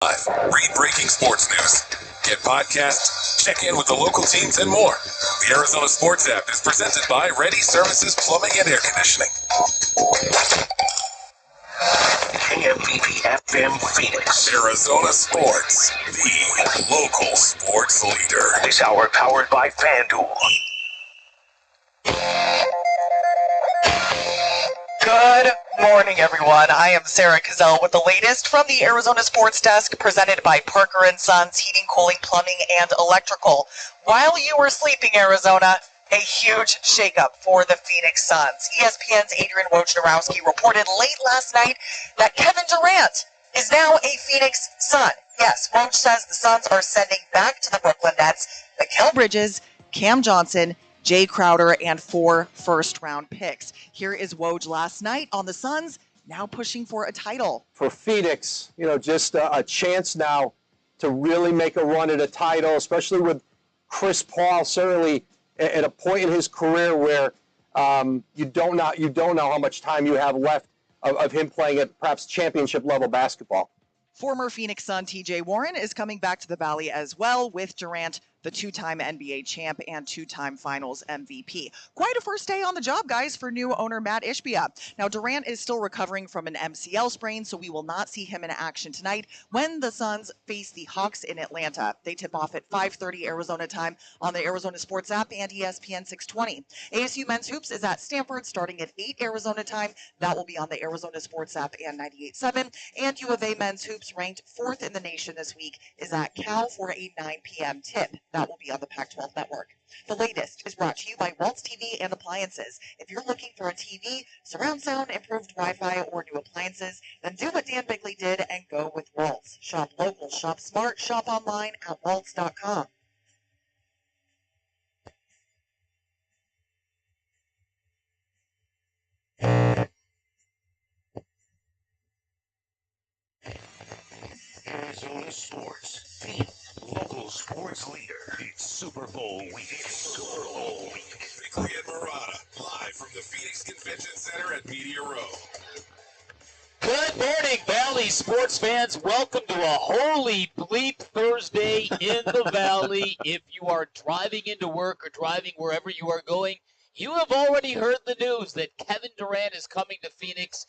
Live. Read breaking sports news. Get podcasts, check in with the local teams, and more. The Arizona Sports app is presented by Ready Services Plumbing and Air Conditioning. KMPP FM Phoenix. Arizona Sports, the local sports leader. This hour powered by FanDuel. Good morning, everyone. I am Sarah Cazell with the latest from the Arizona Sports Desk, presented by Parker & Sons Heating, Cooling, Plumbing, and Electrical. While you were sleeping, Arizona, a huge shakeup for the Phoenix Suns. ESPN's Adrian Wojnarowski reported late last night that Kevin Durant is now a Phoenix Sun. Yes, Woj says the Suns are sending back to the Brooklyn Nets Mikal Bridges, Cam Johnson, Jay Crowder, and 4 first-round picks. Here is Woj last night on the Suns, now pushing for a title. For Phoenix, just a chance now to really make a run at a title, especially with Chris Paul certainly at a point in his career where you don't know how much time you have left of him playing at perhaps championship-level basketball. Former Phoenix Sun TJ Warren is coming back to the Valley as well, with Durant, the 2-time NBA champ and 2-time Finals MVP. Quite a first day on the job, guys, for new owner Matt Ishbia. Now, Durant is still recovering from an MCL sprain, so we will not see him in action tonight when the Suns face the Hawks in Atlanta. They tip off at 5:30 Arizona time on the Arizona Sports app and ESPN 620. ASU men's hoops is at Stanford starting at 8 Arizona time. That will be on the Arizona Sports app and 98.7. And U of A men's hoops, ranked 4th in the nation this week, is at Cal for a 9 p.m. tip. That will be on the Pac-12 network. The latest is brought to you by Waltz TV and Appliances. If you're looking for a TV, surround sound, improved Wi-Fi, or new appliances, then do what Dan Bickley did and go with Waltz. Shop local, shop smart, shop online at waltz.com. Arizona Sports, the local sports leader. It's Super Bowl week. Bickley and Marotta, live from the Phoenix Convention Center at Media Row. Good morning, Valley sports fans. Welcome to a holy bleep Thursday in the Valley. If you are driving into work or driving wherever you are going, you have already heard the news that Kevin Durant is coming to Phoenix.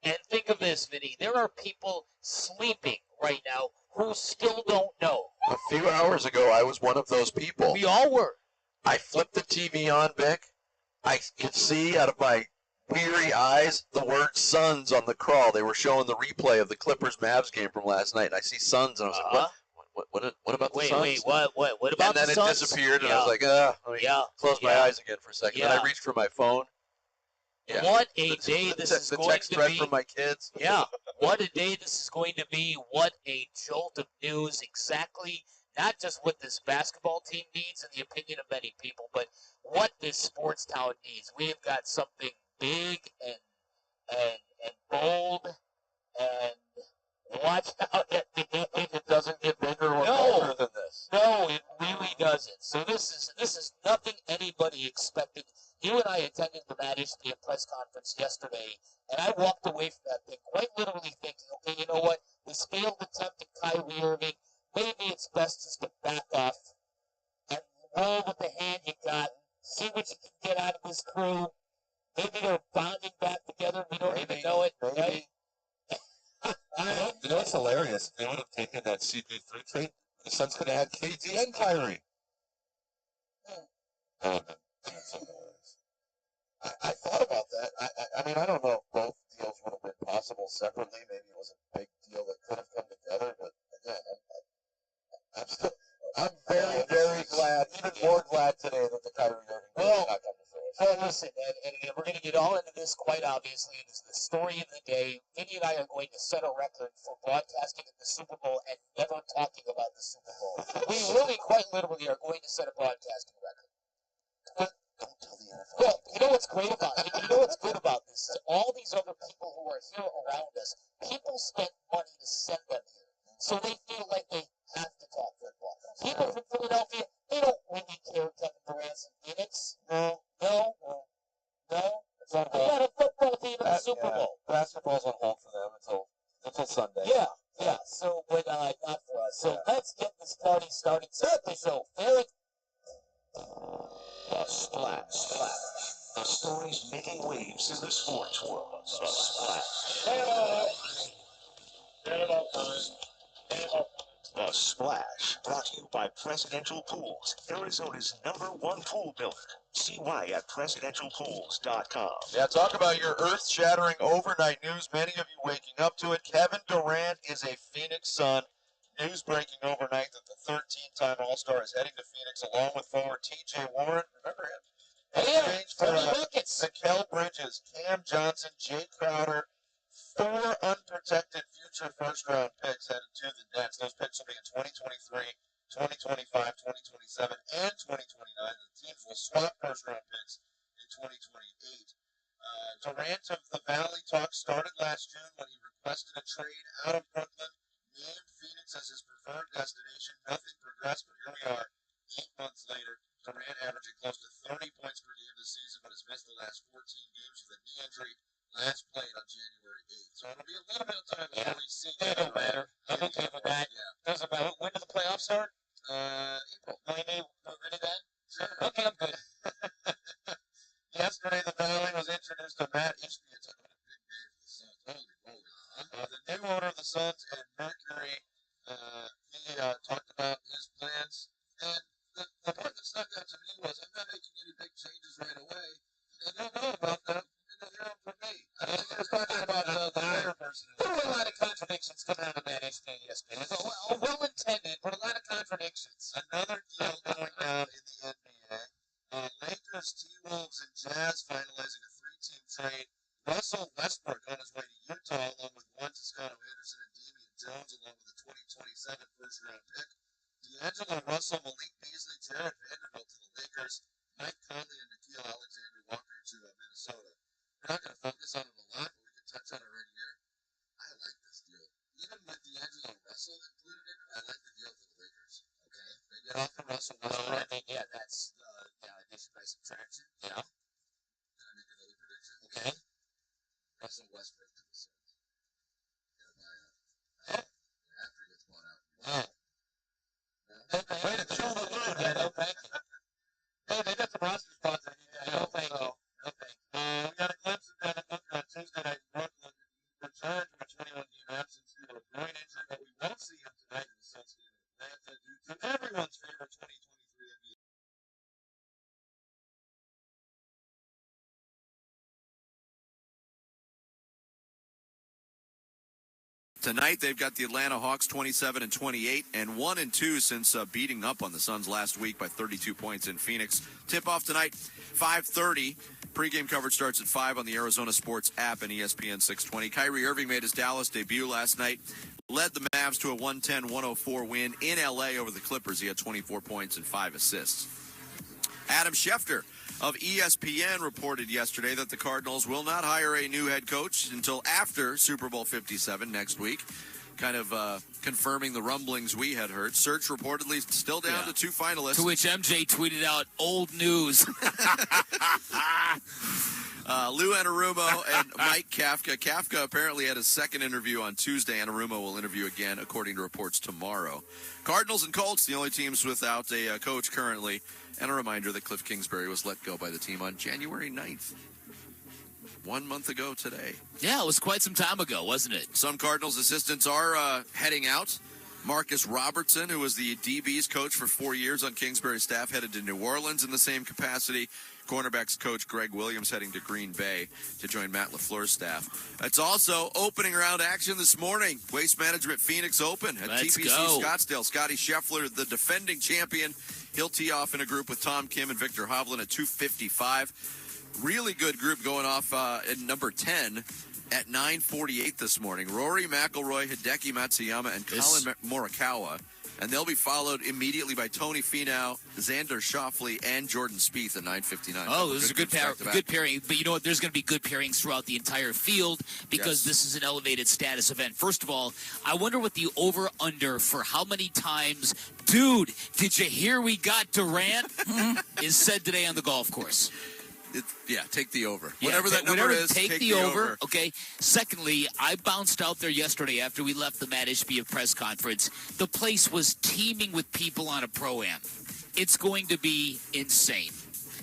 And think of this, Vinny. There are people sleeping right now who still don't know. A few hours ago, I was one of those people. We all were. I flipped the TV on, Vic. I could see out of my weary eyes the word Suns on the crawl. They were showing the replay of the Clippers-Mavs game from last night, and I see Suns, and I was like, what about the Suns? What about the Suns? And then it disappeared, and I was like, let me close my eyes again for a second. Yeah. Then I reached for my phone. Yeah. What a day this is the going text to thread be. from my kids. Yeah, what a day this is going to be. What a jolt of news. Exactly, not just what this basketball team needs in the opinion of many people, but what this sports town needs. We have got something big and bold, and watch out. It doesn't get bigger or better than this. No, it really doesn't. So this is nothing anybody expected. You and I attended the Matt Ishbia press conference yesterday, and I walked away from that thing quite literally thinking, okay, you know what? This failed attempt at Kyrie Irving, maybe it's best just to back off and roll with the hand you got, see what you can get out of this crew. Maybe they're bonding back together. We don't even know it, right? You know what's hilarious? They would have taken that CP3 trade. The Suns could have had KD and Kyrie. I thought about that. I mean, I don't know if both deals would have been possible separately. Maybe it was a big deal that could have come together. But again, I'm very, very glad, even more glad today that the Kyrie Irving deal did not come to fruition. Well, listen, and we're going to get all into this quite obviously. It is the story of the day. Vinny and I are going to set a record for broadcasting in the Super Bowl and never talking about the Super Bowl. We really, quite literally, are going to set a broadcasting record. Don't tell the NFL. Well, you know what's great about it? You know what's good about this is all these other people who are here around us, people spend money to send them here. So they feel like they have to talk football. People from Philadelphia, they don't really care Kevin Durant's in Phoenix. No. It's on They hold. got a football team in the Super Bowl. Basketball's on hold for them until Sunday. Yeah. So when not for us. So let's get this party started. Start the show, Felix. The Splash. The stories making waves in the sports world. The Splash. The Splash, brought to you by Presidential Pools, Arizona's #1 pool builder. See why at presidentialpools.com. Yeah, talk about your earth-shattering overnight news. Many of you waking up to it. Kevin Durant is a Phoenix Sun. News breaking overnight that the 13-time All-Star is heading to Phoenix along with forward T.J. Warren. Remember him? Exchange for Mikal Bridges, Cam Johnson, Jay Crowder, 4 unprotected future first-round picks headed to the Nets. Those picks will be in 2023, 2025, 2027, and 2029. The teams will swap first-round picks in 2028. Durant of the Valley talk started last June when he requested a trade out of Brooklyn, named Phoenix as his preferred destination. Nothing progressed, but here we are 8 months later. Durant averaging close to 30 points per game this season, but has missed the last 14 games with a knee injury. Last played on January 8th. So it'll be a little bit of time before we see him. It don't matter. I'm okay with that. Yeah. Doesn't matter. When do the playoffs start? April. Ready then? Sure. Okay, I'm good. Yesterday, the Valley was introduced to Matt Ishbia. It's a big day for the Suns. Holy moly. The new owner of the Suns and Mercury, he talked about his plans. And the part that stuck out to me was, I'm not making any big changes right away. And you'll know about that. For me. I think he was talking about the player person. There were a lot of contradictions coming out of Matt Ishbia yesterday. Well-intended, but a lot of contradictions. Another deal going down in the NBA. Lakers, T-Wolves, and Jazz finalizing a 3-team trade. Russell Westbrook on his way to Utah, along with Juan Toscano Anderson and Damian Jones, along with a 2027 first-round pick. D'Angelo Russell, Malik Beasley, Jared Vanderbilt to the Lakers, Mike Conley and Nickeil Alexander-Walker to Minnesota. We're not going to focus on it a lot, but we can touch on it right here. I like this deal. Even with D'Angelo Russell included in it, I like the deal for the Lakers. Okay? They get off the Russell Westbrook. I think, yeah, that's addition by subtraction. Yeah. Can I make another prediction? Okay. Russell Westbrook to the Suns. Get a buyout. After he gets bought out. Wow. Okay. Way to chill the mood. Yeah, no, thank you. Hey, they got some roster spots. No, thank you. No, thank you. We got a glimpse of Devin Booker on Tuesday night in Brooklyn. He returned from a 21-game absence due to a groin injury, but we won't see him tonight in the Suns game in Atlanta due to everyone's favorite 2023 NBA. Tonight, they've got the Atlanta Hawks 27-28 and 1-2 since beating up on the Suns last week by 32 points in Phoenix. Tip-off tonight, 5:30. Pre-game coverage starts at 5 on the Arizona Sports app and ESPN 620. Kyrie Irving made his Dallas debut last night, led the Mavs to a 110-104 win in L.A. over the Clippers. He had 24 points and 5 assists. Adam Schefter of ESPN reported yesterday that the Cardinals will not hire a new head coach until after Super Bowl 57 next week, kind of confirming the rumblings we had heard. Search reportedly still down to 2 finalists. To which MJ tweeted out, old news. Lou Anarumo and Mike Kafka. Kafka apparently had his second interview on Tuesday. Anarumo will interview again, according to reports, tomorrow. Cardinals and Colts, the only teams without a coach currently. And a reminder that Cliff Kingsbury was let go by the team on January 9th. 1 month ago today. Yeah, it was quite some time ago, wasn't it? Some Cardinals assistants are heading out. Marcus Robertson, who was the DB's coach for 4 years on Kingsbury's staff, headed to New Orleans in the same capacity. Cornerbacks coach Greg Williams heading to Green Bay to join Matt LaFleur's staff. It's also opening round action this morning. Waste Management Phoenix Open at TPC Scottsdale. Scotty Scheffler, the defending champion. He'll tee off in a group with Tom Kim and Victor Hovland at 2:55. Really good group going off at number 10 at 9:48 this morning. Rory McIlroy, Hideki Matsuyama, and Colin Morikawa. And they'll be followed immediately by Tony Finau, Xander Schauffele, and Jordan Spieth at 9:59. Oh, this is a good pairing. But you know what? There's going to be good pairings throughout the entire field because this is an elevated status event. First of all, I wonder what the over-under for how many times, dude, did you hear we got Durant, is said today on the golf course. Take the over. Yeah, Whatever that number is, take the over. Okay. Secondly, I bounced out there yesterday after we left the Matt Ishbia press conference. The place was teeming with people on a pro-am. It's going to be insane.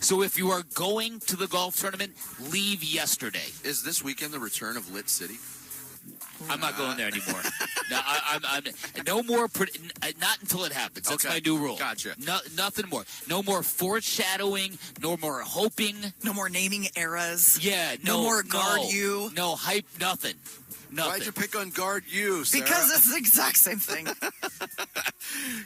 So if you are going to the golf tournament, leave yesterday. Is this weekend the return of Lit City? I'm not going there anymore. No, I'm no more. Not until it happens. That's my new rule. Gotcha. Nothing more. No more foreshadowing. No more hoping. No more naming eras. Yeah. No more guard you. No hype. Nothing. Why'd you pick on guard you, Sarah? Because it's the exact same thing.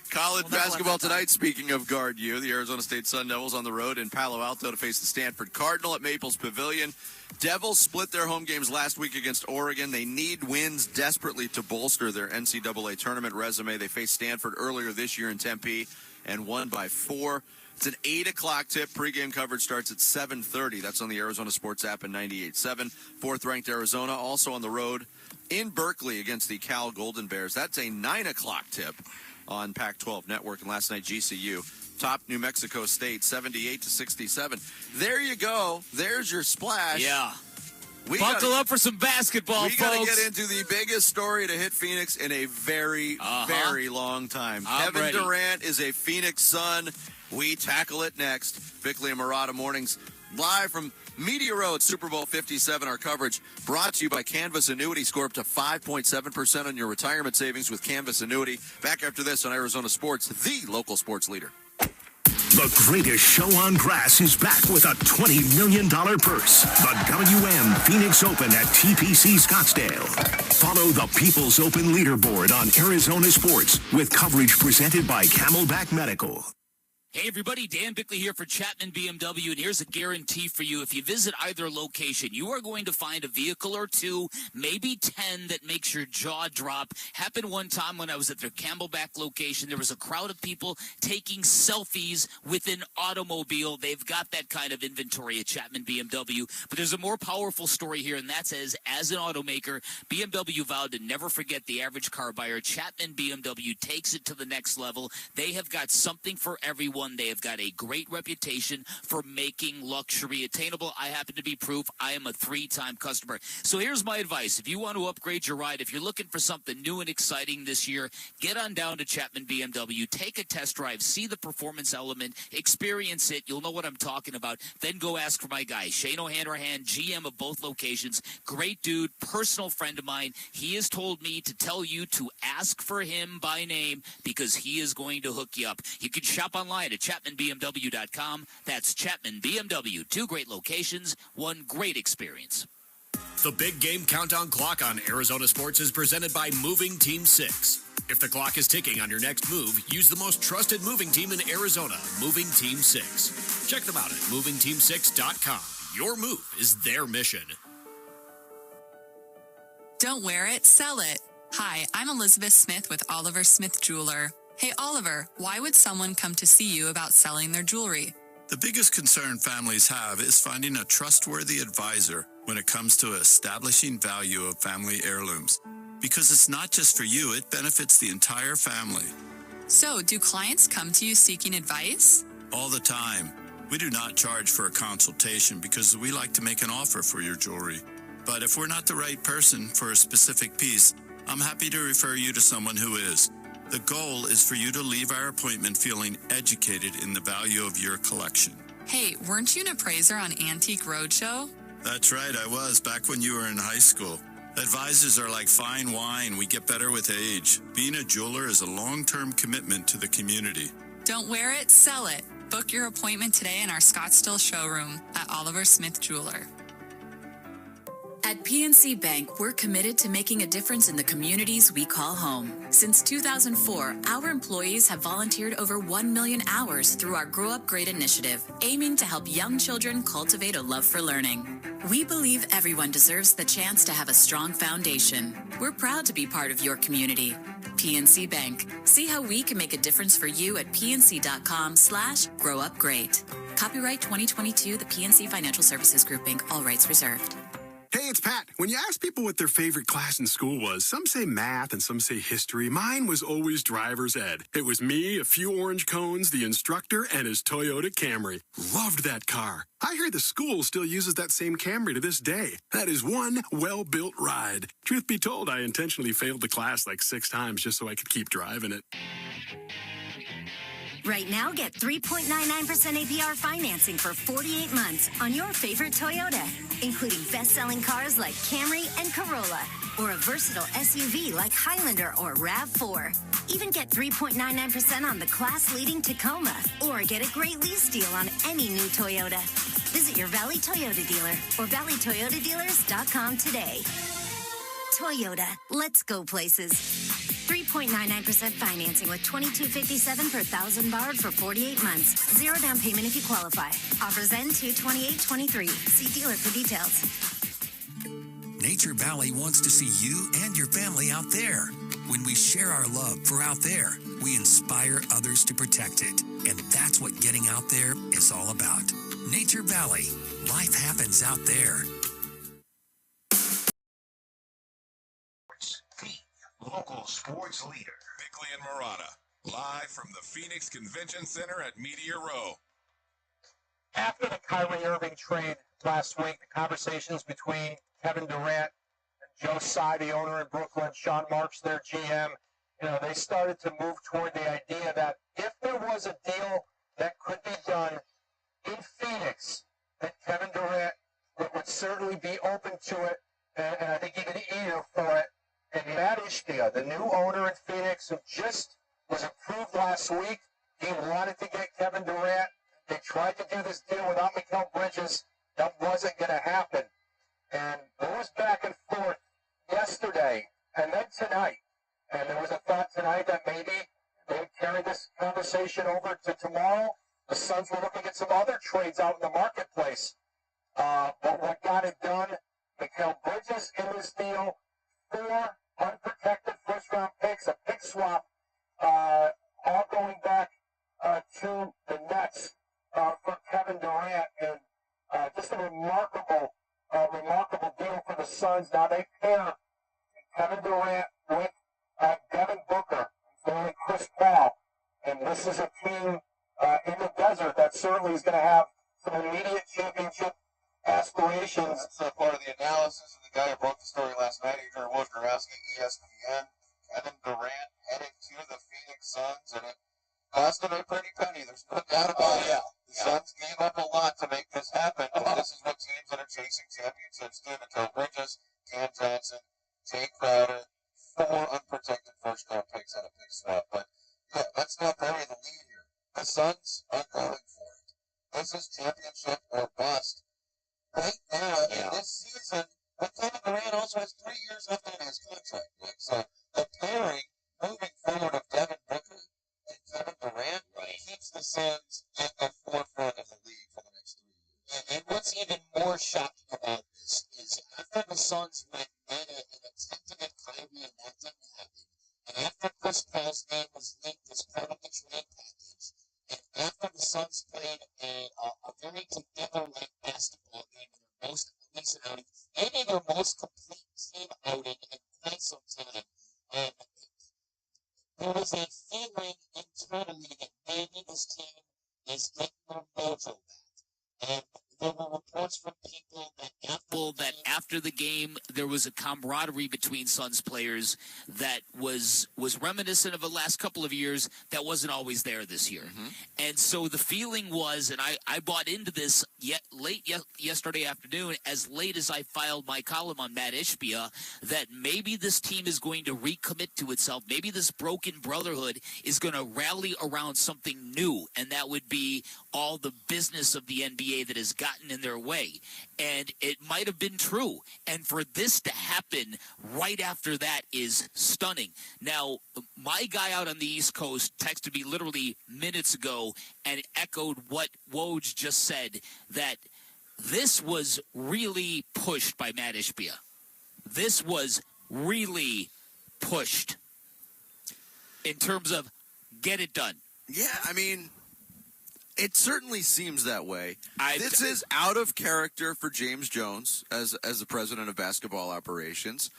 College basketball tonight, speaking of guard you, the Arizona State Sun Devils on the road in Palo Alto to face the Stanford Cardinal at Maples Pavilion. Devils split their home games last week against Oregon. They need wins desperately to bolster their NCAA tournament resume. They faced Stanford earlier this year in Tempe and won by 4. It's an 8 o'clock tip. Pregame coverage starts at 7:30. That's on the Arizona Sports app and 98.7. Fourth-ranked Arizona also on the road in Berkeley against the Cal Golden Bears. That's a 9 o'clock tip on Pac-12 Network. And last night, GCU topped New Mexico State 78-67. There you go. There's your splash. Yeah. Buckle up for some basketball, folks. We got to get into the biggest story to hit Phoenix in a very, very long time. Kevin Durant is a Phoenix Sun. We tackle it next. Bickley and Marotta mornings live from Media Road, Super Bowl 57. Our coverage brought to you by Canvas Annuity. Score up to 5.7% on your retirement savings with Canvas Annuity. Back after this on Arizona Sports, the local sports leader. The greatest show on grass is back with a $20 million purse. The WM Phoenix Open at TPC Scottsdale. Follow the People's Open leaderboard on Arizona Sports with coverage presented by Camelback Medical. Hey everybody, Dan Bickley here for Chapman BMW, and here's a guarantee for you. If you visit either location, you are going to find a vehicle or two, maybe 10, that makes your jaw drop. Happened one time when I was at their Camelback location. There was a crowd of people taking selfies with an automobile. They've got that kind of inventory at Chapman BMW. But there's a more powerful story here, and that says, as an automaker, BMW vowed to never forget the average car buyer. Chapman BMW takes it to the next level. They have got something for everyone. They have got a great reputation for making luxury attainable. I happen to be proof. I am a 3-time customer. So here's my advice. If you want to upgrade your ride, if you're looking for something new and exciting this year, get on down to Chapman BMW. Take a test drive. See the performance element. Experience it. You'll know what I'm talking about. Then go ask for my guy, Shane O'Hanrahan, GM of both locations. Great dude, personal friend of mine. He has told me to tell you to ask for him by name because he is going to hook you up. You can shop online at ChapmanBMW.com. That's Chapman BMW. 2 great locations, 1 great experience. The big game countdown clock on Arizona Sports is presented by Moving Team 6. If the clock is ticking on your next move, use the most trusted moving team in Arizona, Moving Team 6. Check them out at movingteam6.com. Your move is their mission. Don't wear it, sell it. Hi, I'm Elizabeth Smith with Oliver Smith Jeweler. Hey, Oliver, why would someone come to see you about selling their jewelry? The biggest concern families have is finding a trustworthy advisor when it comes to establishing value of family heirlooms. Because it's not just for you, it benefits the entire family. So, do clients come to you seeking advice? All the time. We do not charge for a consultation because we like to make an offer for your jewelry. But if we're not the right person for a specific piece, I'm happy to refer you to someone who is. The goal is for you to leave our appointment feeling educated in the value of your collection. Hey, weren't you an appraiser on Antique Roadshow? That's right, I was, back when you were in high school. Advisors are like fine wine. We get better with age. Being a jeweler is a long-term commitment to the community. Don't wear it, sell it. Book your appointment today in our Scottsdale showroom at Oliver Smith Jeweler. At PNC Bank, we're committed to making a difference in the communities we call home. Since 2004, our employees have volunteered over 1 million hours through our Grow Up Great initiative, aiming to help young children cultivate a love for learning. We believe everyone deserves the chance to have a strong foundation. We're proud to be part of your community. PNC Bank. See how we can make a difference for you at pnc.com/growupgreat. Copyright 2022, the PNC Financial Services Group, Inc., all rights reserved. Hey, it's Pat. When you ask people what their favorite class in school was, some say math and some say history. Mine was always driver's ed. It was me, a few orange cones, the instructor, and his Toyota Camry. Loved that car. I hear the school still uses that same Camry to this day. That is one well-built ride. Truth be told, I intentionally failed the class like 6 times just so I could keep driving it. Right now, get 3.99% APR financing for 48 months on your favorite Toyota, including best-selling cars like Camry and Corolla, or a versatile SUV like Highlander or RAV4. Even get 3.99% on the class-leading Tacoma, or get a great lease deal on any new Toyota. Visit your Valley Toyota dealer or valleytoyotadealers.com today. Toyota, let's go places. 3.99% financing with $22.57 per thousand borrowed for 48 months. 0 down payment if you qualify. Offers end 2/28/23. See dealer for details. Nature Valley wants to see you and your family out there. When we share our love for out there, we inspire others to protect it. And that's what getting out there is all about. Nature Valley. Life happens out there. Local sports leader. Bickley and Marotta, live from the Phoenix Convention Center at Meteor Row. After the Kyrie Irving trade last week, the conversations between Kevin Durant and Joe Tsai, the owner in Brooklyn, Sean Marks, their GM, they started to move toward the idea that if there was a deal that could be done in Phoenix, that Kevin Durant would certainly be open to it, and I think even eager for it. And Matt Ishbia, the new owner in Phoenix, who just was approved last week, he wanted to get Kevin Durant. They tried to do this deal without Mikal Bridges. That wasn't going to happen. And there was back and forth yesterday and then tonight. And there was a thought tonight that maybe they would carry this conversation over to tomorrow. The Suns were looking at some other trades out in the marketplace. But what got it done, Mikal Bridges in this deal, 4 unprotected first-round picks, a pick swap, all going back to the Nets for Kevin Durant, and just a remarkable deal for the Suns. Now they pair Kevin Durant with Devin Booker, and Chris Paul, and this is a team in the desert that certainly is going to have some immediate championship aspirations. That's part of the analysis of the guy who broke the story last night, Adrian Wojnarowski, ESPN. Kevin Durant heading to the Phoenix Suns, and it cost him a pretty penny. There's no doubt about it. The Suns gave up a lot to make this happen, but this is what teams that are chasing championships do. Mikal Bridges, Cam Johnson, Jay Crowder, 4 unprotected first-round picks at a pick swap. But, yeah, let's not bury the lead here. The Suns are going for it. This is championship or bust. Right now, in this season, but Kevin Durant also has 3 years left on his contract, Nick. So the pairing moving forward of Devin Booker and Kevin Durant keeps the Suns at the forefront of the league for the next 3 years. And what's even more shocking about this is after the Suns went meta and attempted at Kyrie and that didn't happen, and after Chris Paul's name was linked as part of the trade package, and after the Suns played a very together-like basketball game in their most recent outing, maybe their most complete team outing in quite some time, there was a feeling internally that maybe this team is getting their mojo back. And there were reports from people that after the game there was a camaraderie between Suns players that was reminiscent of the last couple of years that wasn't always there this year. Mm-hmm. And so the feeling was, and I bought into this yesterday afternoon, as late as I filed my column on Matt Ishbia, that maybe this team is going to recommit to itself. Maybe this broken brotherhood is going to rally around something new, and that would be all the business of the NBA that has gotten in their way. And it might have been true. And for this to happen right after that is stunning. Now, my guy out on the East Coast texted me literally minutes ago and echoed what Woj just said, that this was really pushed by Matt Ishbia. This was really pushed in terms of get it done. Yeah, I mean, It certainly seems that way. This is out of character for James Jones as the president of basketball operations.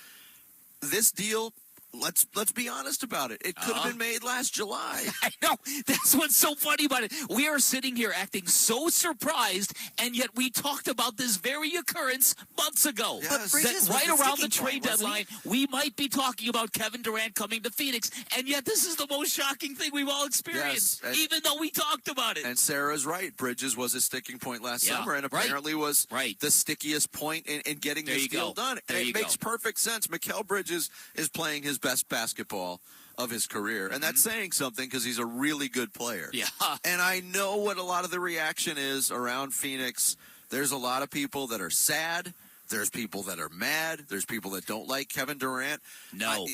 This deal, let's be honest about it. It could have been made last July. I know. That's what's so funny about it. We are sitting here acting so surprised, and yet we talked about this very occurrence months ago. Yes. That right around the trade deadline, we might be talking about Kevin Durant coming to Phoenix, and yet this is the most shocking thing we've all experienced, even though we talked about it. And Sarah's right. Bridges was a sticking point last summer, and apparently was the stickiest point in getting this deal done. And it makes perfect sense. Mikal Bridges is playing his best basketball of his career, and that's saying something because he's a really good player. Yeah. And I know what a lot of the reaction is around Phoenix. There's a lot of people that are sad. There's people that are mad. There's people that don't like Kevin Durant. No.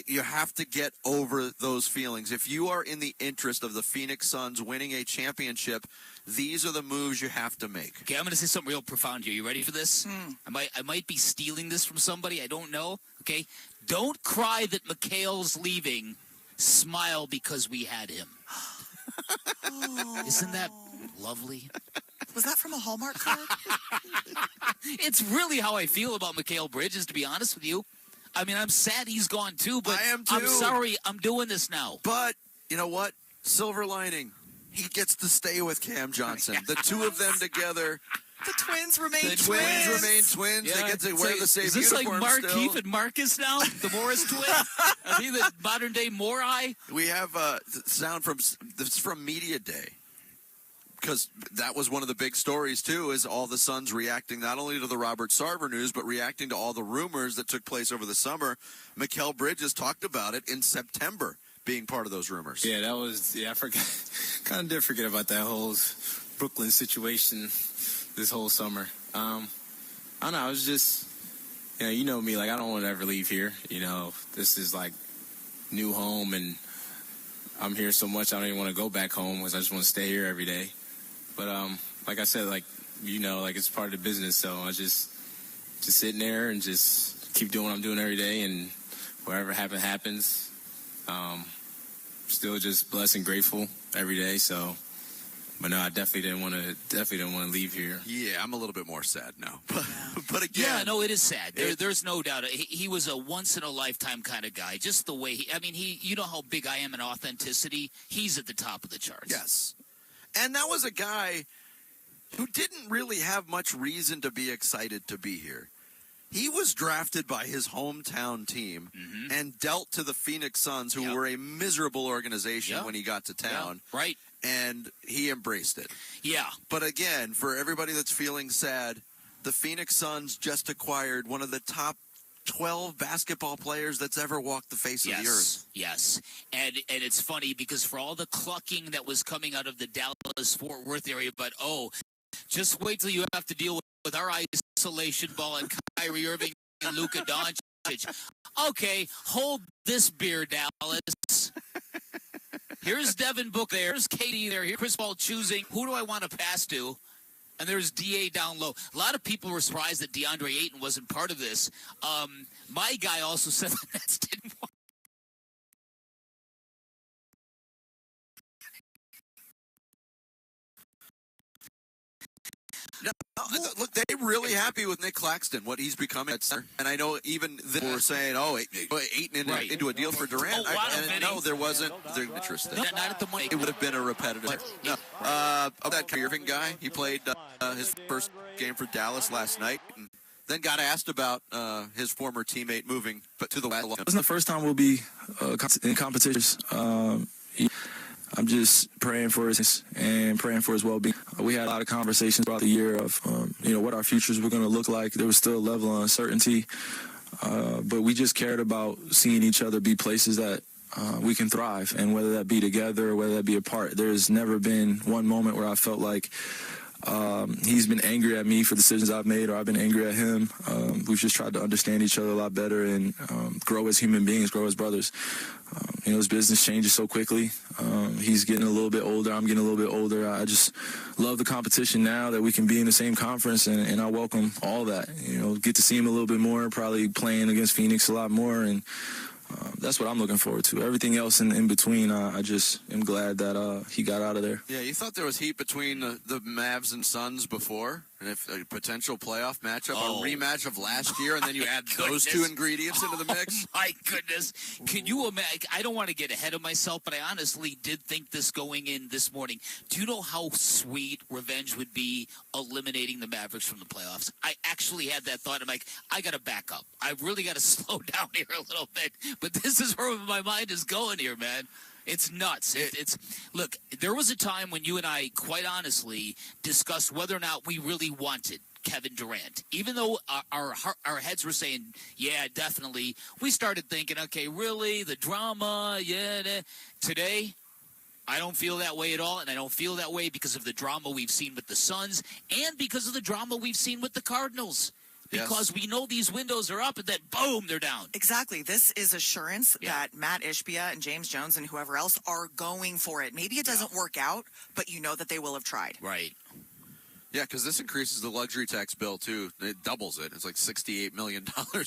You have to get over those feelings. If you are in the interest of the Phoenix Suns winning a championship, these are the moves you have to make. Okay, I'm going to say something real profound here. You ready for this? I might be stealing this from somebody. I don't know. Okay? Don't cry that Mikal's leaving. Smile because we had him. Isn't that lovely? Was that from a Hallmark card? It's really how I feel about Mikal Bridges, to be honest with you. I mean, I'm sad he's gone too, but I am too. I'm sorry I'm doing this now. But you know what? Silver lining. He gets to stay with Cam Johnson. The two of them together. The twins remain twins. The twins remain twins. Yeah. They get to wear the same uniform. Is this like still. Keith and Marcus now? The Morris twins? Are they the modern-day Morai? We have sound from Media Day. Because that was one of the big stories, too, is all the Suns reacting not only to the Robert Sarver news, but reacting to all the rumors that took place over the summer. Mikal Bridges talked about it in September, being part of those rumors. Yeah, that was, I forgot. Kind of did forget about that whole Brooklyn situation this whole summer. I don't know, I was just, you know me, like, I don't want to ever leave here. You know, this is like new home, and I'm here so much I don't even want to go back home because I just want to stay here every day. But like I said, like, like it's part of the business, so I just sitting there and just keep doing what I'm doing every day, and whatever happens. Still just blessed and grateful every day. So, but no, I definitely didn't want to leave here. Yeah, I'm a little bit more sad now. But again, yeah, no, it is sad. There's no doubt. He was a once in a lifetime kind of guy. Just the way you know how big I am in authenticity. He's at the top of the charts. Yes. And that was a guy who didn't really have much reason to be excited to be here. He was drafted by his hometown team and dealt to the Phoenix Suns, who were a miserable organization when he got to town. Yeah. Right. And he embraced it. Yeah. But again, for everybody that's feeling sad, the Phoenix Suns just acquired one of the top 12 basketball players that's ever walked the face of the earth. Yes. And it's funny because for all the clucking that was coming out of the Dallas-Fort Worth area, but just wait till you have to deal with our isolation ball and Kyrie Irving and Luka Doncic. Okay, hold this beer, Dallas. Here's Devin Booker there. Here's KD there. Here's Chris Paul choosing who do I want to pass to. And there's D.A. down low. A lot of people were surprised that DeAndre Ayton wasn't part of this. My guy also said the Nets didn't want. No, look, they're really happy with Nick Claxton, what he's becoming at center. And I know even they were saying, Ayton into a deal for Durant. No, there wasn't interest there. No, not at the money. It would have been a repetitive. No, that Kyrie Irving guy, he played his first game for Dallas last night, and then got asked about his former teammate moving to the West. It wasn't the first time we'll be in competitions. I'm just praying for his and praying for his well-being. We had a lot of conversations throughout the year of, what our futures were going to look like. There was still a level of uncertainty, but we just cared about seeing each other be places that we can thrive, and whether that be together or whether that be apart. There's never been one moment where I felt like he's been angry at me for decisions I've made, or I've been angry at him. We've just tried to understand each other a lot better and grow as human beings, grow as brothers. His business changes so quickly. He's getting a little bit older. I'm getting a little bit older. I just love the competition now that we can be in the same conference, and I welcome all that. Get to see him a little bit more, probably playing against Phoenix a lot more, and that's what I'm looking forward to. Everything else in between, I just am glad that he got out of there. Yeah, you thought there was heat between the Mavs and Suns before, and if a potential playoff matchup, a rematch of last year, and then you add those two ingredients into the mix. Oh, my goodness. Can you imagine? I don't want to get ahead of myself, but I honestly did think this going in this morning. Do you know how sweet revenge would be eliminating the Mavericks from the playoffs? I actually had that thought. I'm like, I got to back up. I really got to slow down here a little bit. But this is where my mind is going here, man. It's nuts. Look, there was a time when you and I, quite honestly, discussed whether or not we really wanted Kevin Durant. Even though our heads were saying, yeah, definitely, we started thinking, okay, really? The drama? Yeah. Today, I don't feel that way at all, and I don't feel that way because of the drama we've seen with the Suns and because of the drama we've seen with the Cardinals. Because we know these windows are up and then, boom, they're down. Exactly. This is assurance that Matt Ishbia and James Jones and whoever else are going for it. Maybe it doesn't work out, but you know that they will have tried. Right. Yeah, because this increases the luxury tax bill, too. It doubles it. It's like $68 million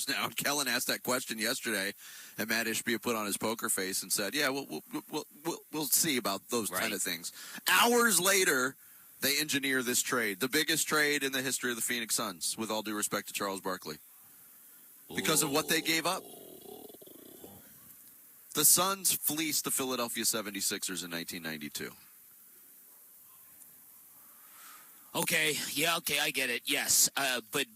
now. And Kellen asked that question yesterday, and Matt Ishbia put on his poker face and said, yeah, we'll see about those kind of things. Hours later, they engineer this trade, the biggest trade in the history of the Phoenix Suns, with all due respect to Charles Barkley, because of what they gave up. The Suns fleeced the Philadelphia 76ers in 1992. Okay, I get it. Yes, but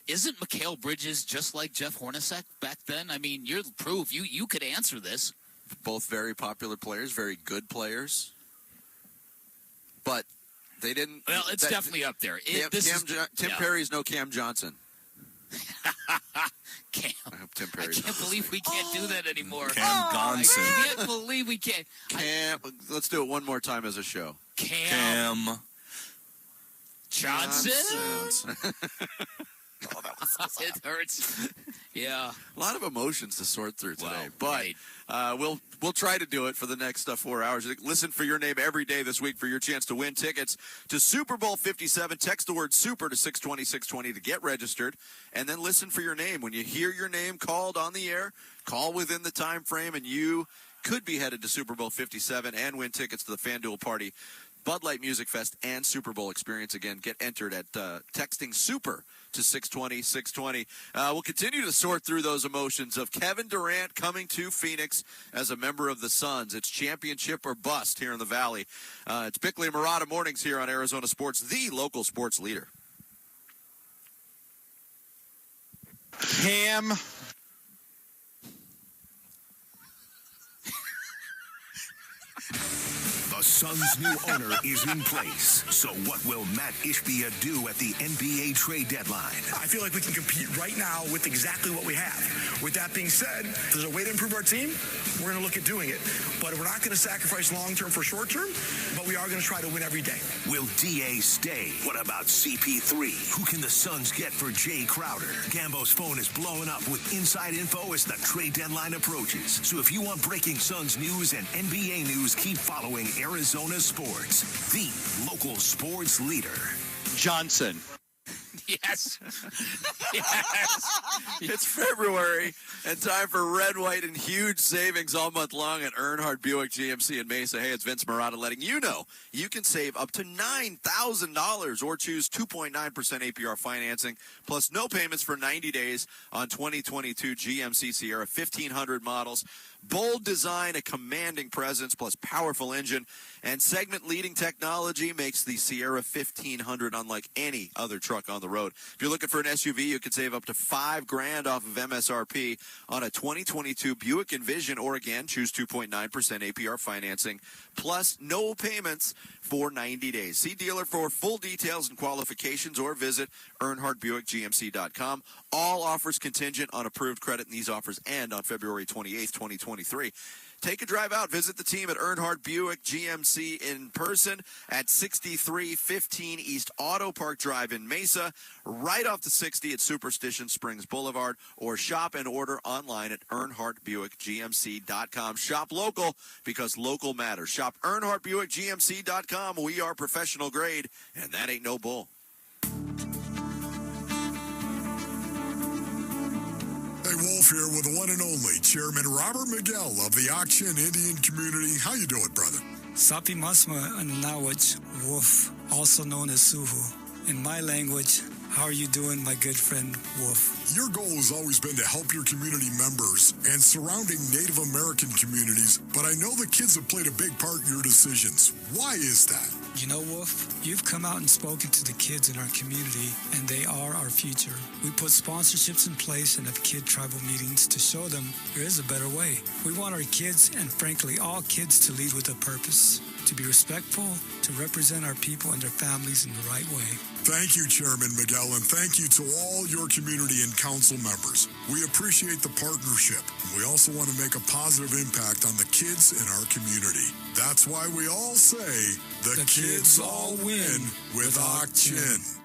isn't Mikal Bridges just like Jeff Hornacek back then? I mean, you're the proof. You could answer this. Both very popular players, very good players, but they didn't. Well, it's definitely up there. Tim Perry's no Cam Johnson. Cam. I hope Tim Perry's. I can't believe we can't do that anymore. Cam Johnson. I can't believe we can't. Cam. Let's do it one more time as a show. Cam. Johnson? It hurts. Yeah. A lot of emotions to sort through today. We'll try to do it for the next 4 hours. Listen for your name every day this week for your chance to win tickets to Super Bowl 57. Text the word SUPER to 620-620 to get registered, and then listen for your name. When you hear your name called on the air, call within the time frame, and you could be headed to Super Bowl 57 and win tickets to the FanDuel Party, Bud Light Music Fest, and Super Bowl experience. Again, get entered at texting SUPER to 620-620. We'll continue to sort through those emotions of Kevin Durant coming to Phoenix as a member of the Suns. It's championship or bust here in the Valley. It's Bickley and Marotta mornings here on Arizona Sports, the local sports leader. Cam. The Suns' new owner is in place. So what will Matt Ishbia do at the NBA trade deadline? I feel like we can compete right now with exactly what we have. With that being said, if there's a way to improve our team, we're going to look at doing it. But we're not going to sacrifice long-term for short-term, but we are going to try to win every day. Will DA stay? What about CP3? Who can the Suns get for Jay Crowder? Gambo's phone is blowing up with inside info as the trade deadline approaches. So if you want breaking Suns news and NBA news, keep following Arizona Sports, the local sports leader. Johnson. Yes. It's February and time for red, white, and huge savings all month long at Earnhardt Buick GMC in Mesa. Hey, it's Vince Marotta letting you know you can save up to $9,000 or choose 2.9% APR financing plus no payments for 90 days on 2022 GMC Sierra 1500 models. Bold design, a commanding presence, plus powerful engine, and segment-leading technology makes the Sierra 1500 unlike any other truck on the road. If you're looking for an SUV, you can save up to $5,000 off of MSRP on a 2022 Buick Envision, or again, choose 2.9% APR financing, plus no payments for 90 days. See dealer for full details and qualifications, or visit EarnhardtBuickGMC.com. All offers contingent on approved credit, and these offers end on February 28th, 2023. Take a drive out. Visit the team at Earnhardt Buick GMC in person at 6315 East Auto Park Drive in Mesa, right off the 60 at Superstition Springs Boulevard, or shop and order online at EarnhardtBuickGMC.com. Shop local because local matters. Shop EarnhardtBuickGMC.com. We are professional grade, and that ain't no bull. Hey, Wolf here with the one and only Chairman Robert Miguel of the Akshan Indian community. How you doing, brother? Sapi Masma in language, Wolf, also known as Suhu. In my language, how are you doing, my good friend, Wolf? Your goal has always been to help your community members and surrounding Native American communities, but I know the kids have played a big part in your decisions. Why is that? You know, Wolf, you've come out and spoken to the kids in our community, and they are our future. We put sponsorships in place and have kid tribal meetings to show them there is a better way. We want our kids, and frankly, all kids, to lead with a purpose, to be respectful, to represent our people and their families in the right way. Thank you, Chairman Miguel, and thank you to all your community and council members. We appreciate the partnership. We also want to make a positive impact on the kids in our community. That's why we all say, the kids all win with Akshan.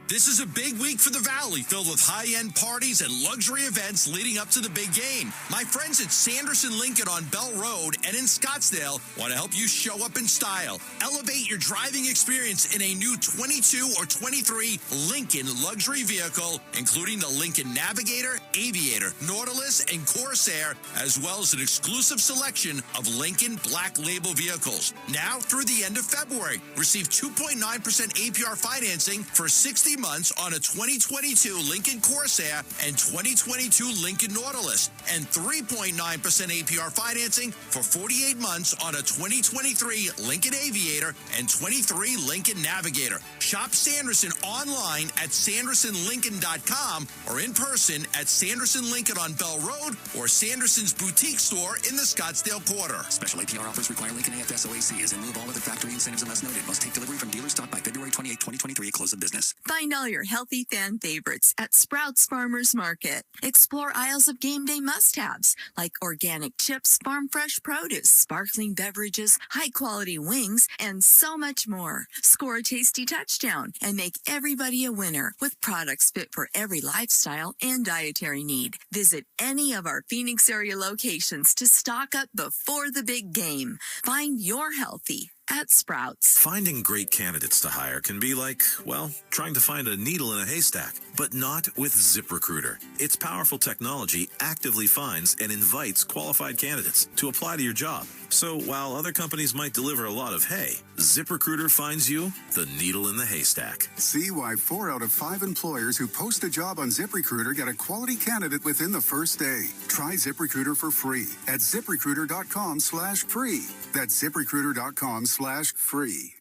This is a big week for the Valley, filled with high-end parties and luxury events leading up to the big game. My friends at Sanderson Lincoln on Bell Road and in Scottsdale want to help you show up in style. Elevate your driving experience in a new 22 or 23 Lincoln luxury vehicle, including the Lincoln Navigator, Aviator, Nautilus, and Corsair, as well as an exclusive selection of Lincoln Black Label vehicles. Now through the end of February, receive 2.9% APR financing for 60 months on a 2022 Lincoln Corsair and 2022 Lincoln Nautilus, and 3.9% APR financing for 48 months on a 2023 Lincoln Aviator and 23 Lincoln Navigator. Shop Sanderson online at sandersonlincoln.com or in person at Sanderson Lincoln on Bell Road or Sanderson's boutique store in the Scottsdale Quarter. Special APR offers require Lincoln AFS OAC is in lieu of all other factory incentives unless noted. Must take delivery from dealer stock by February 28, 2023 at close of business. Find all your healthy fan favorites at Sprouts Farmers Market. Explore aisles of game day must-haves like organic chips, farm fresh produce, sparkling beverages, high-quality wings, and so much more. Score a tasty touchdown and make everybody a winner with products fit for every lifestyle and dietary need. Visit any of our Phoenix area locations to stock up before the big game. Find your healthy at Sprouts. Finding great candidates to hire can be like, well, trying to find a needle in a haystack, but not with ZipRecruiter. Its powerful technology actively finds and invites qualified candidates to apply to your job. So while other companies might deliver a lot of hay, ZipRecruiter finds you the needle in the haystack. See why 4 out of 5 employers who post a job on ZipRecruiter get a quality candidate within the first day. Try ZipRecruiter for free at ZipRecruiter.com/free. That's ZipRecruiter.com/free.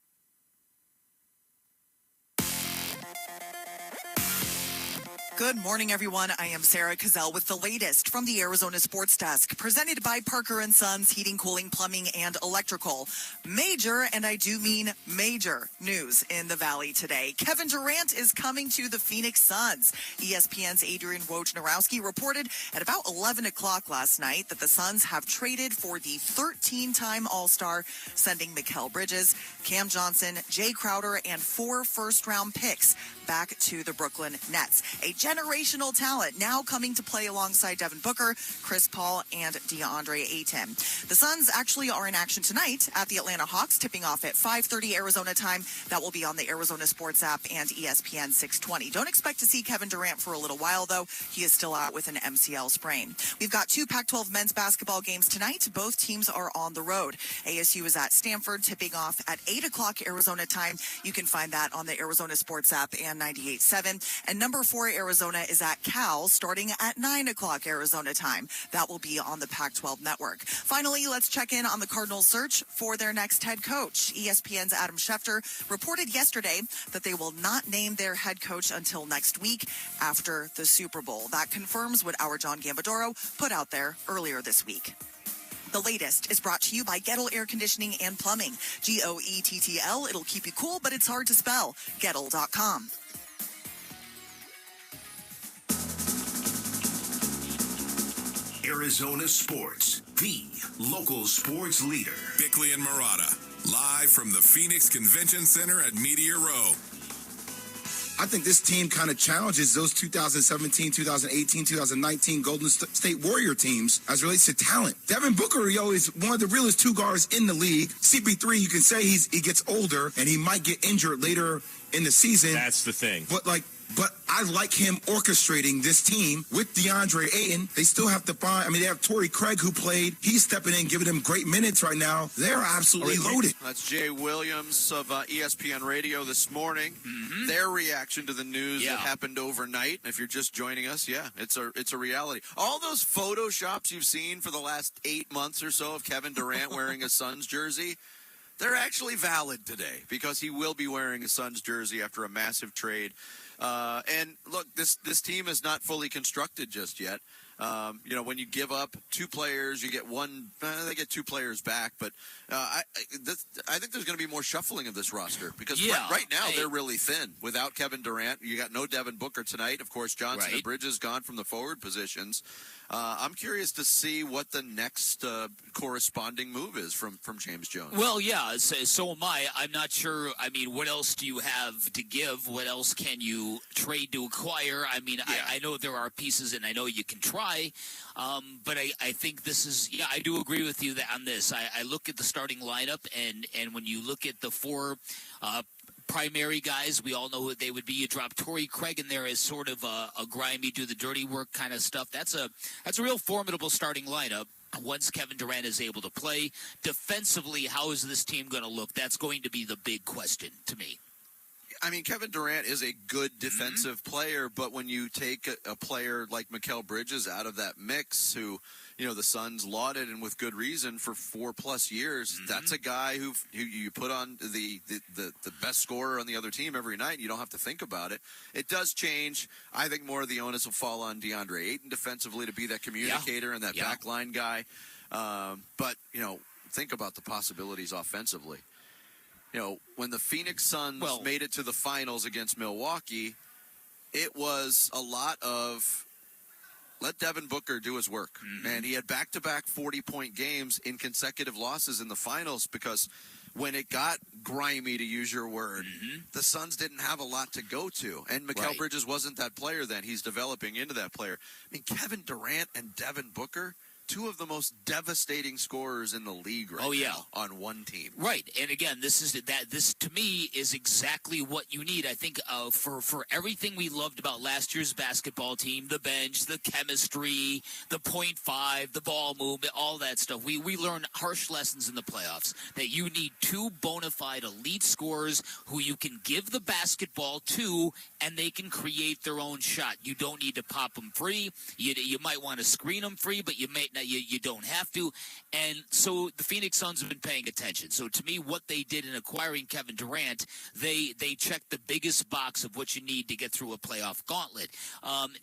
Good morning, everyone. I am Sarah Cazell with the latest from the Arizona Sports Desk, presented by Parker & Sons Heating, Cooling, Plumbing, and Electrical. Major, and I do mean major, news in the Valley today. Kevin Durant is coming to the Phoenix Suns. ESPN's Adrian Wojnarowski reported at about 11 o'clock last night that the Suns have traded for the 13-time All-Star, sending Mikal Bridges, Cam Johnson, Jay Crowder, and 4 first-round picks back to the Brooklyn Nets. A generational talent now coming to play alongside Devin Booker, Chris Paul, and DeAndre Ayton. The Suns actually are in action tonight at the Atlanta Hawks, tipping off at 5:30 Arizona time. That will be on the Arizona Sports app and ESPN 620. Don't expect to see Kevin Durant for a little while, though. He is still out with an MCL sprain. We've got 2 Pac-12 men's basketball games tonight. Both teams are on the road. ASU is at Stanford, tipping off at 8 o'clock Arizona time. You can find that on the Arizona Sports app and 98.7. And number 4 Arizona is at Cal, starting at 9 o'clock Arizona time. That will be on the Pac-12 network. Finally, let's check in on the Cardinals' search for their next head coach. ESPN's Adam Schefter reported yesterday that they will not name their head coach until next week after the Super Bowl. That confirms what our John Gambadoro put out there earlier this week. The latest is brought to you by Gettle Air Conditioning and Plumbing. Gettl. It'll keep you cool, but it's hard to spell. Gettle.com. Arizona Sports, the local sports leader. Bickley and Marotta, live from the Phoenix Convention Center at Meteor Row. I think this team kind of challenges those 2017, 2018, 2019 Golden State Warrior teams as it relates to talent. Devin Booker, is one of the realest 2 guards in the league. CP3, you can say he gets older and he might get injured later in the season. That's the thing. But But I like him orchestrating this team with DeAndre Ayton. They still have to find, they have Torrey Craig who played. He's stepping in, giving them great minutes right now. They're absolutely loaded. That's Jay Williams of ESPN Radio this morning. Mm-hmm. Their reaction to the news that happened overnight. If you're just joining us, it's a reality. All those Photoshops you've seen for the last 8 months or so of Kevin Durant wearing a Suns jersey, they're actually valid today because he will be wearing a Suns jersey after a massive trade. And look, this team is not fully constructed just yet. When you give up 2 players, you get one. They get 2 players back, but I think there's going to be more shuffling of this roster because right now they're really thin. Without Kevin Durant, you got no Devin Booker tonight. Of course, Johnson and Bridges gone from the forward positions. I'm curious to see what the next corresponding move is from James Jones. Well, so am I. I'm not sure. What else do you have to give? What else can you trade to acquire? I know there are pieces, and I know you can try. But I think this is, I do agree with you on this. I look at the starting lineup, and when you look at the 4 primary guys, we all know who they would be. You drop Torrey Craig in there as sort of a grimy, do the dirty work kind of stuff. That's a real formidable starting lineup. Once Kevin Durant is able to play defensively, how is this team going to look? That's going to be the big question to me. Kevin Durant is a good defensive player, but when you take a player like Mikal Bridges out of that mix, who, the Suns lauded and with good reason for 4+ years, that's a guy who you put on the best scorer on the other team every night. You don't have to think about it. It does change. I think more of the onus will fall on DeAndre Ayton defensively to be that communicator and that backline guy. But think about the possibilities offensively. When the Phoenix Suns made it to the finals against Milwaukee, it was a lot of let Devin Booker do his work. And he had back-to-back 40-point games in consecutive losses in the finals because when it got grimy, to use your word, the Suns didn't have a lot to go to. And Mikal Bridges wasn't that player then. He's developing into that player. Kevin Durant and Devin Booker, 2 of the most devastating scorers in the league now on one team. Right, and again, this to me is exactly what you need. I think for everything we loved about last year's basketball team, the bench, the chemistry, the .5, the ball movement, all that stuff. We learned harsh lessons in the playoffs that you need 2 bona fide elite scorers who you can give the basketball to, and they can create their own shot. You don't need to pop them free. You might want to screen them free, but you don't have to. And so the Phoenix Suns have been paying attention. So to me, what they did in acquiring Kevin Durant, they checked the biggest box of what you need to get through a playoff gauntlet.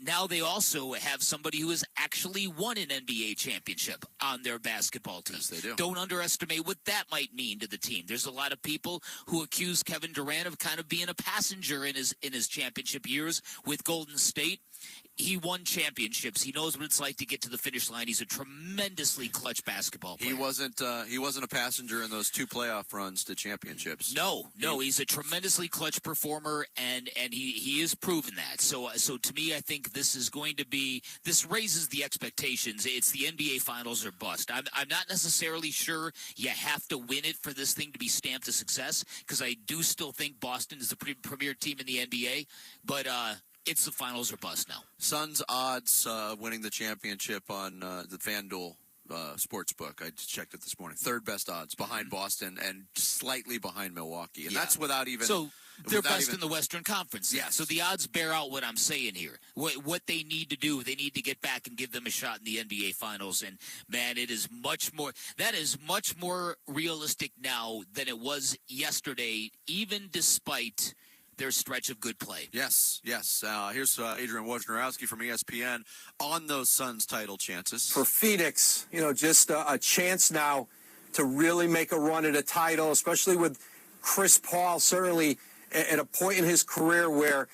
Now they also have somebody who has actually won an NBA championship on their basketball team. Yes, they do. Don't underestimate what that might mean to the team. There's a lot of people who accuse Kevin Durant of kind of being a passenger in his championship years with Golden State. He won championships. He knows what it's like to get to the finish line. He's a tremendously clutch basketball player. He wasn't a passenger in those 2 playoff runs to championships. No, he's a tremendously clutch performer, and he has proven that. So to me, I think this raises the expectations. It's the NBA Finals or bust. I'm not necessarily sure you have to win it for this thing to be stamped a success, because I do still think Boston is the premier team in the NBA, but it's the finals or bust now. Suns odds winning the championship on the FanDuel Sportsbook. I just checked it this morning. 3rd best odds behind Boston and slightly behind Milwaukee. And that's without even... So they're best in the Western Conference. Yeah. So the odds bear out what I'm saying here. What they need to do, they need to get back and give them a shot in the NBA Finals. And, man, that is much more realistic now than it was yesterday, even despite their stretch of good play. Yes. Here's Adrian Wojnarowski from ESPN on those Suns title chances. For Phoenix, just a chance now to really make a run at a title, especially with Chris Paul certainly at a point in his career where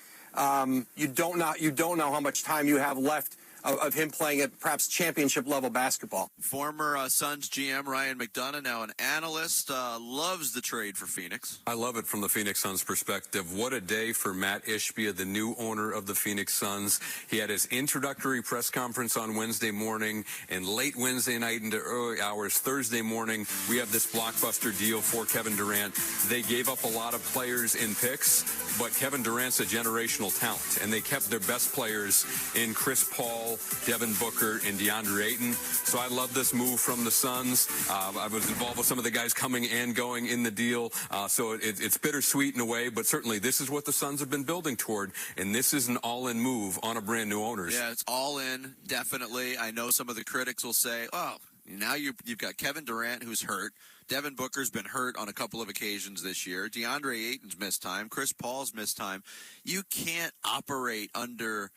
you don't know how much time you have left of him playing at perhaps championship level basketball. Former Suns GM Ryan McDonough, now an analyst, loves the trade for Phoenix. I love it from the Phoenix Suns perspective. What a day for Matt Ishbia, the new owner of the Phoenix Suns. He had his introductory press conference on Wednesday morning, and late Wednesday night into early hours Thursday morning, we have this blockbuster deal for Kevin Durant. They gave up a lot of players in picks, but Kevin Durant's a generational talent, and they kept their best players in Chris Paul, Devin Booker, and DeAndre Ayton. So I love this move from the Suns. I was involved with some of the guys coming and going in the deal, so it's bittersweet in a way, but certainly this is what the Suns have been building toward, and this is an all-in move on a brand new owners. Yeah, it's all in, definitely. I know some of the critics will say, oh, now you've got Kevin Durant, who's hurt. Devin Booker's been hurt on a couple of occasions this year. DeAndre Ayton's missed time. Chris Paul's missed time. You can't operate under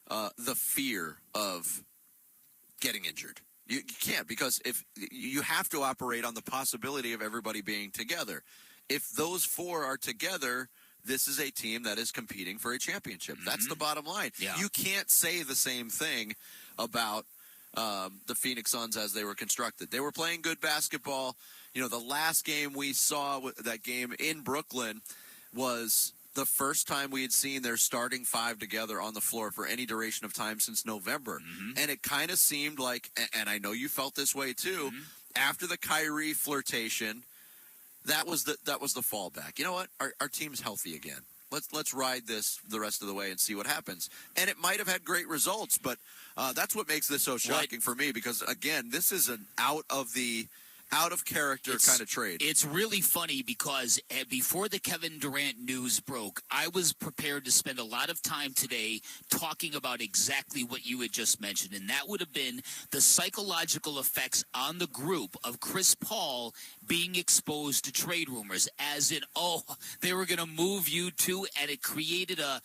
the fear of getting injured. You can't, because if you have to operate on the possibility of everybody being together. If those four are together, this is a team that is competing for a championship. That's the bottom line. Yeah. You can't say the same thing about the Phoenix Suns as they were constructed. They were playing good basketball. You know, the last game we saw, that game in Brooklyn, was the first time we had seen their starting five together on the floor for any duration of time since November. And it kind of seemed like, and I know you felt this way too, after the Kyrie flirtation, that was the fallback. You know what? Our team's healthy again. Let's ride this the rest of the way and see what happens. And it might have had great results, but that's what makes this so shocking for me, because again, this is an out of character kind of trade. It's really funny because before the Kevin Durant news broke, I was prepared to spend a lot of time today talking about exactly what you had just mentioned, and that would have been the psychological effects on the group of Chris Paul being exposed to trade rumors, as in, oh, they were going to move you two, and it created a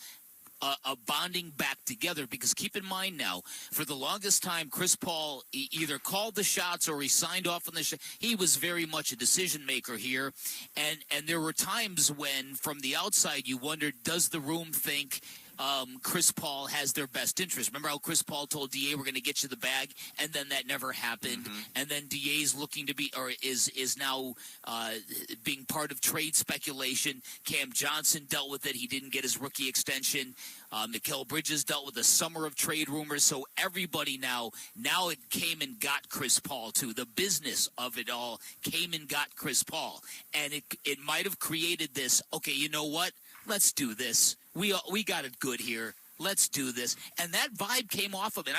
bonding back together. Because keep in mind now, for the longest time, Chris Paul either called the shots or he signed off on the shot. He was very much a decision maker here, and there were times when, from the outside, you wondered, does the room think Chris Paul has their best interest? Remember how Chris Paul told DA, we're going to get you the bag, and then that never happened. And then DA's looking to be, or is now being part of trade speculation. Cam Johnson dealt with it. He didn't get his rookie extension. Mikal Bridges dealt with the summer of trade rumors. So everybody now it came and got Chris Paul too. The business of it all came and got Chris Paul. And it might have created this, okay, you know what? Let's do this. We got it good here. Let's do this. And that vibe came off of it.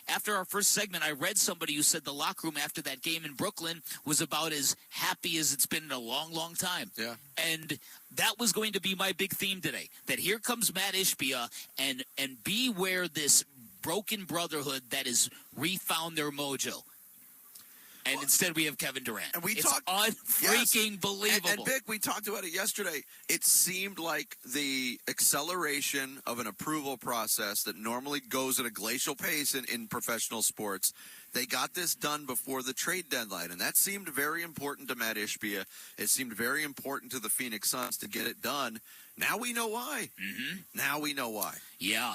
After our first segment, I read somebody who said the locker room after that game in Brooklyn was about as happy as it's been in a long, long time. Yeah. And that was going to be my big theme today, that here comes Matt Ishbia, and beware this broken brotherhood that has refound their mojo. And instead we have Kevin Durant. And it's unfreaking believable. And Vic, we talked about it yesterday. It seemed like the acceleration of an approval process that normally goes at a glacial pace in professional sports, they got this done before the trade deadline. And that seemed very important to Matt Ishbia. It seemed very important to the Phoenix Suns to get it done. Now we know why. Now we know why. Yeah.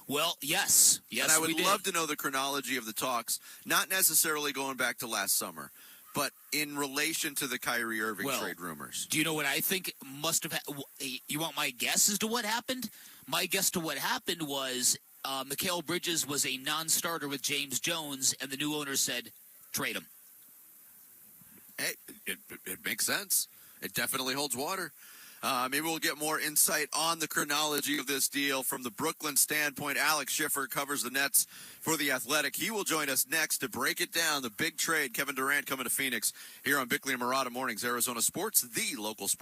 Well, yes. And I would love to know the chronology of the talks, not necessarily going back to last summer, but in relation to the Kyrie Irving trade rumors. Do you know what I think must have happened? You want my guess as to what happened? My guess to what happened was Mikal Bridges was a non-starter with James Jones, and the new owner said, trade him. Hey, it makes sense. It definitely holds water. Maybe we'll get more insight on the chronology of this deal from the Brooklyn standpoint. Alex Schiffer covers the Nets for The Athletic. He will join us next to break it down, the big trade. Kevin Durant coming to Phoenix here on Bickley and Marotta Mornings, Arizona Sports, the local sports.